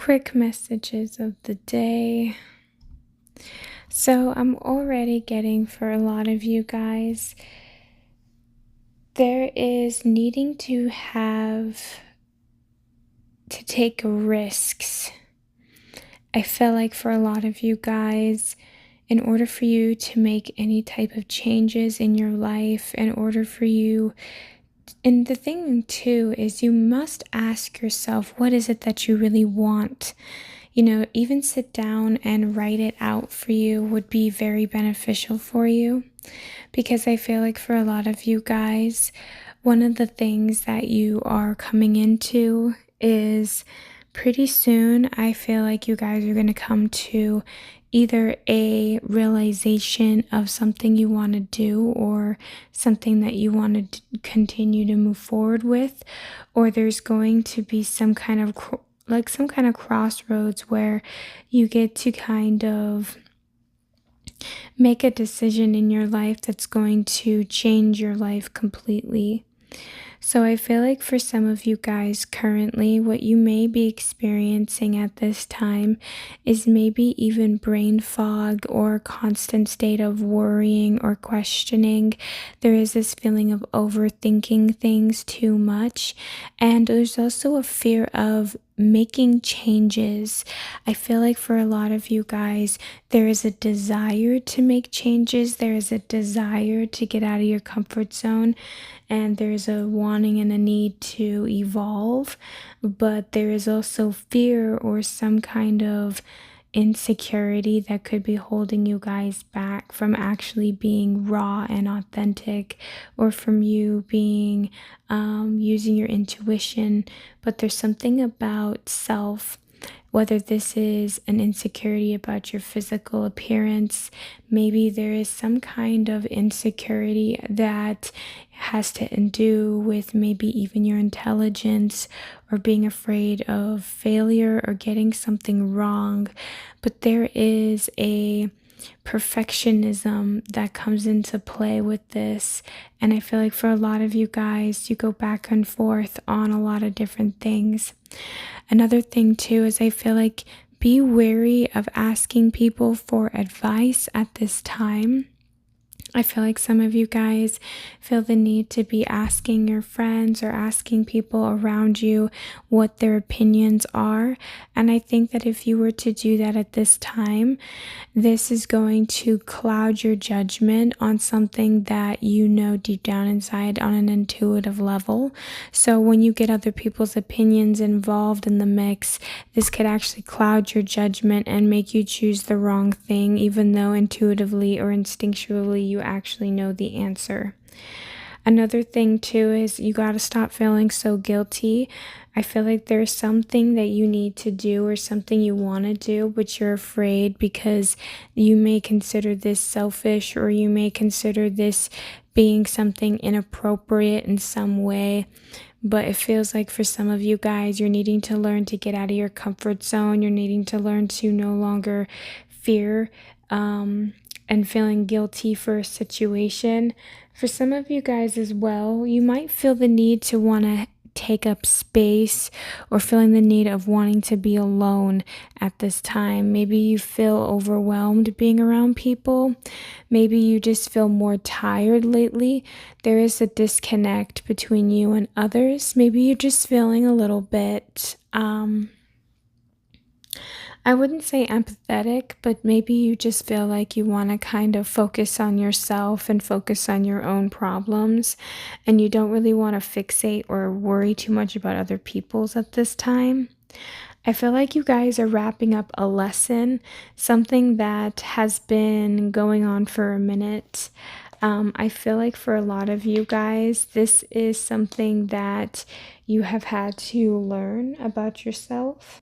Quick messages of the day. So, I'm already getting for a lot of you guys, there is needing to take risks. I feel like for a lot of you guys, in order for you to make any type of changes in your life, in order for you, and the thing too is you must ask yourself, what is it that you really want? Even sit down and write it out for you would be very beneficial for you, because I feel like for a lot of you guys, one of the things that you are coming into is pretty soon. I feel like you guys are going to come to either a realization of something you want to do or something that you want to continue to move forward with, or there's going to be some kind of crossroads where you get to kind of make a decision in your life that's going to change your life completely. So I feel like for some of you guys currently, what you may be experiencing at this time is maybe even brain fog or a constant state of worrying or questioning. There is this feeling of overthinking things too much. And there's also a fear of making changes. I feel like for a lot of you guys, there is a desire to make changes. There is a desire to get out of your comfort zone, and there's a wanting and a need to evolve, but there is also fear or some kind of insecurity that could be holding you guys back from actually being raw and authentic, or from you being using your intuition. But there's something about self, whether this is an insecurity about your physical appearance, maybe there is some kind of insecurity that has to do with maybe even your intelligence, or being afraid of failure or getting something wrong. But there is a perfectionism that comes into play with this. And I feel like for a lot of you guys, you go back and forth on a lot of different things. Another thing too is I feel like be wary of asking people for advice at this time. I feel like some of you guys feel the need to be asking your friends or asking people around you what their opinions are. And I think that if you were to do that at this time, this is going to cloud your judgment on something that you know deep down inside on an intuitive level. So when you get other people's opinions involved in the mix, this could actually cloud your judgment and make you choose the wrong thing, even though intuitively or instinctually you actually know the answer. Another thing too is you got to stop feeling so guilty. I feel like there's something that you need to do or something you want to do, but you're afraid because you may consider this selfish, or you may consider this being something inappropriate in some way. But it feels like for some of you guys, you're needing to learn to get out of your comfort zone. You're needing to learn to no longer fear and feeling guilty for a situation. For some of you guys as well, you might feel the need to want to take up space, or feeling the need of wanting to be alone at this time. Maybe you feel overwhelmed being around people. Maybe you just feel more tired lately. There is a disconnect between you and others. Maybe you're just feeling a little bit I wouldn't say empathetic, but maybe you just feel like you want to kind of focus on yourself and focus on your own problems, and you don't really want to fixate or worry too much about other people's at this time. I feel like you guys are wrapping up a lesson, something that has been going on for a minute. I feel like for a lot of you guys, this is something that you have had to learn about yourself.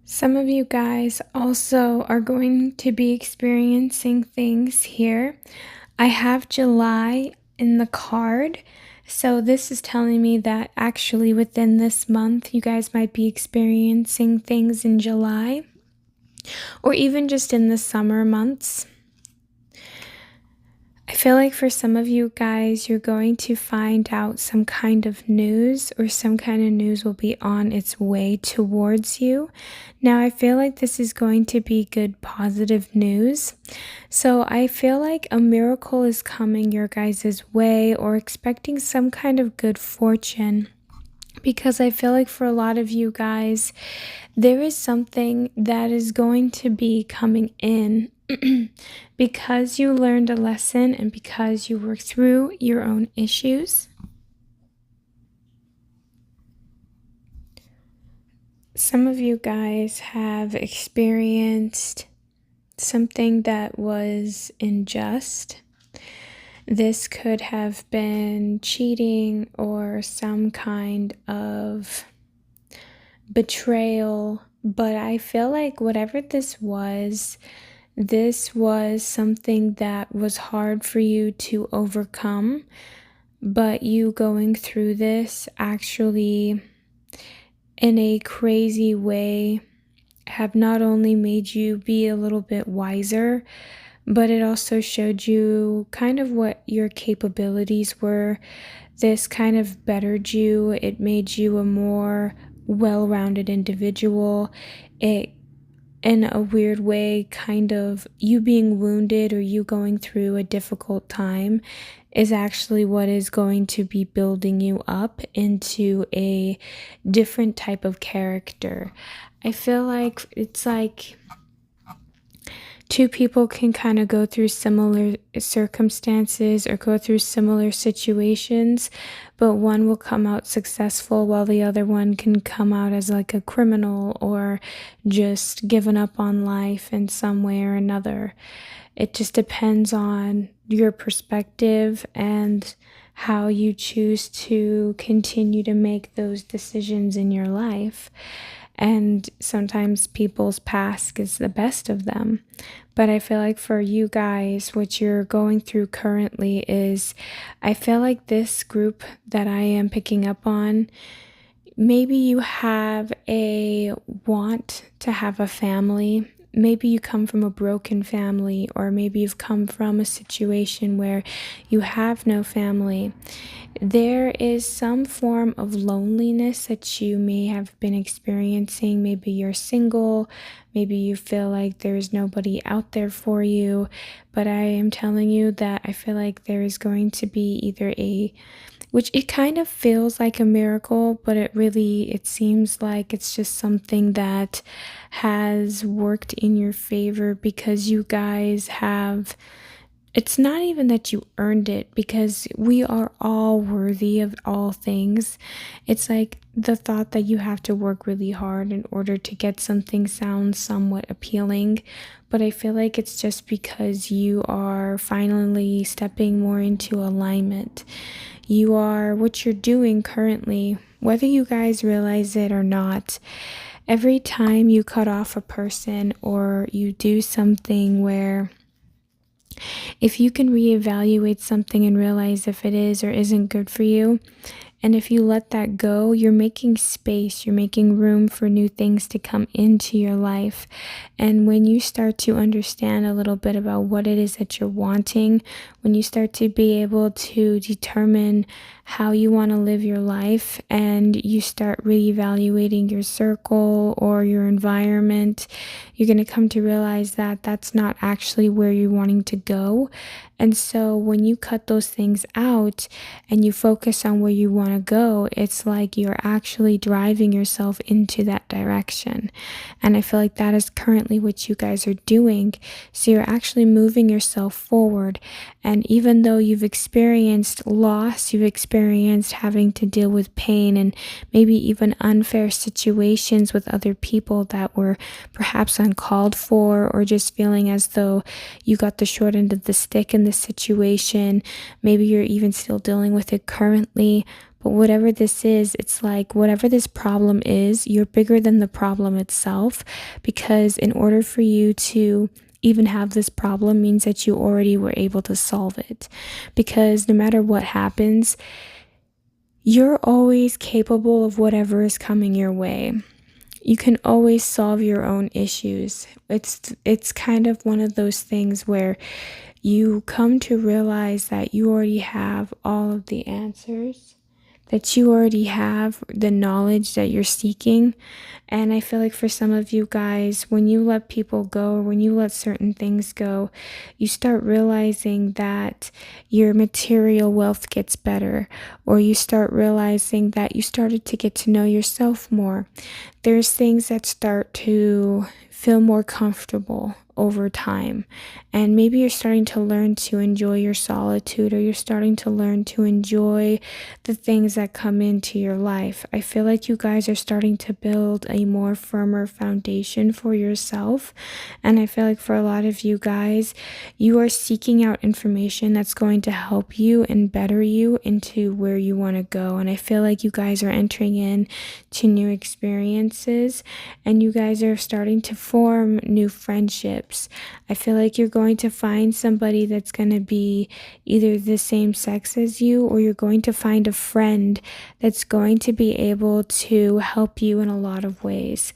Some of you guys also are going to be experiencing things here. I have July in the card. So this is telling me that actually within this month, you guys might be experiencing things in July, or even just in the summer months. I feel like for some of you guys, you're going to find out some kind of news, or some kind of news will be on its way towards you. Now, I feel like this is going to be good, positive news. So, I feel like a miracle is coming your guys' way, or expecting some kind of good fortune. Because I feel like for a lot of you guys, there is something that is going to be coming in because you learned a lesson and because you worked through your own issues. Some of you guys have experienced something that was unjust. This could have been cheating or some kind of betrayal, but I feel like whatever this was something that was hard for you to overcome, but you going through this actually in a crazy way have not only made you be a little bit wiser, but it also showed you kind of what your capabilities were. This kind of bettered you. It made you a more well-rounded individual. It, in a weird way, kind of you being wounded or you going through a difficult time is actually what is going to be building you up into a different type of character. I feel like it's like two people can kind of go through similar circumstances or go through similar situations, but one will come out successful while the other one can come out as like a criminal or just given up on life in some way or another. It just depends on your perspective and how you choose to continue to make those decisions in your life. And sometimes people's past is the best of them. But I feel like for you guys, what you're going through currently is, I feel like this group that I am picking up on, maybe you have a want to have a family. Maybe you come from a broken family, or maybe you've come from a situation where you have no family. There is some form of loneliness that you may have been experiencing. Maybe you're single, maybe you feel like there's nobody out there for you. But I am telling you that I feel like there is going to be either which it kind of feels like a miracle, but it seems like it's just something that has worked in your favor because you guys have, it's not even that you earned it, because we are all worthy of all things. It's like the thought that you have to work really hard in order to get something sounds somewhat appealing, but I feel like it's just because you are finally stepping more into alignment. You are what you're doing currently, whether you guys realize it or not. Every time you cut off a person or you do something where, if you can reevaluate something and realize if it is or isn't good for you, and if you let that go, you're making space, you're making room for new things to come into your life. And when you start to understand a little bit about what it is that you're wanting, when you start to be able to determine how you want to live your life, and you start reevaluating your circle or your environment, you're going to come to realize that that's not actually where you're wanting to go. And so when you cut those things out and you focus on where you want to go, it's like you're actually driving yourself into that direction. And I feel like that is currently what you guys are doing. So you're actually moving yourself forward. And even though you've experienced loss, you've experienced having to deal with pain and maybe even unfair situations with other people that were perhaps uncalled for, or just feeling as though you got the short end of the stick in this situation. Maybe you're even still dealing with it currently. But whatever this is, it's like whatever this problem is, you're bigger than the problem itself, because in order for you to even have this problem means that you already were able to solve it. Because no matter what happens, you're always capable of whatever is coming your way. You can always solve your own issues. It's kind of one of those things where you come to realize that you already have all of the answers, that you already have the knowledge that you're seeking. And I feel like for some of you guys, when you let people go or when you let certain things go, you start realizing that your material wealth gets better, or you start realizing that you started to get to know yourself more. There's things that start to feel more comfortable over time. And maybe you're starting to learn to enjoy your solitude, or you're starting to learn to enjoy the things that come into your life. I feel like you guys are starting to build a more firmer foundation for yourself. And I feel like for a lot of you guys, you are seeking out information that's going to help you and better you into where you want to go. And I feel like you guys are entering in to new experiences, and you guys are starting to form new friendships. I feel like you're going to find somebody that's going to be either the same sex as you, or you're going to find a friend that's going to be able to help you in a lot of ways.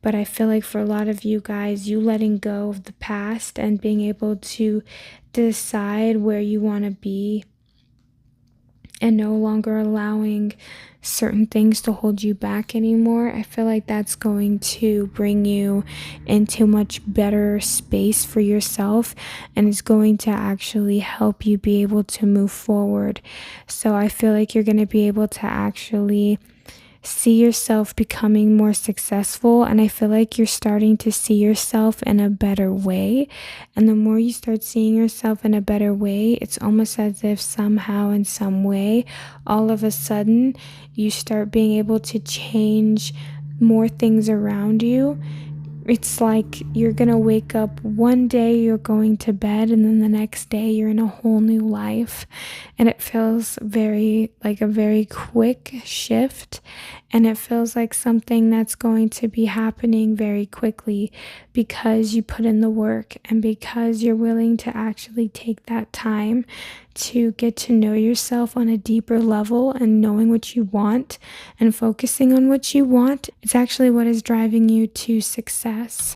But I feel like for a lot of you guys, you letting go of the past and being able to decide where you want to be and no longer allowing certain things to hold you back anymore, I feel like that's going to bring you into much better space for yourself, and it's going to actually help you be able to move forward. So I feel like you're going to be able to actually see yourself becoming more successful, and I feel like you're starting to see yourself in a better way. And the more you start seeing yourself in a better way, it's almost as if somehow in some way all of a sudden you start being able to change more things around you. It's like you're gonna wake up one day, you're going to bed, and then the next day you're in a whole new life. And it feels very like a very quick shift. And it feels like something that's going to be happening very quickly because you put in the work and because you're willing to actually take that time to get to know yourself on a deeper level, and knowing what you want and focusing on what you want. It's actually what is driving you to success.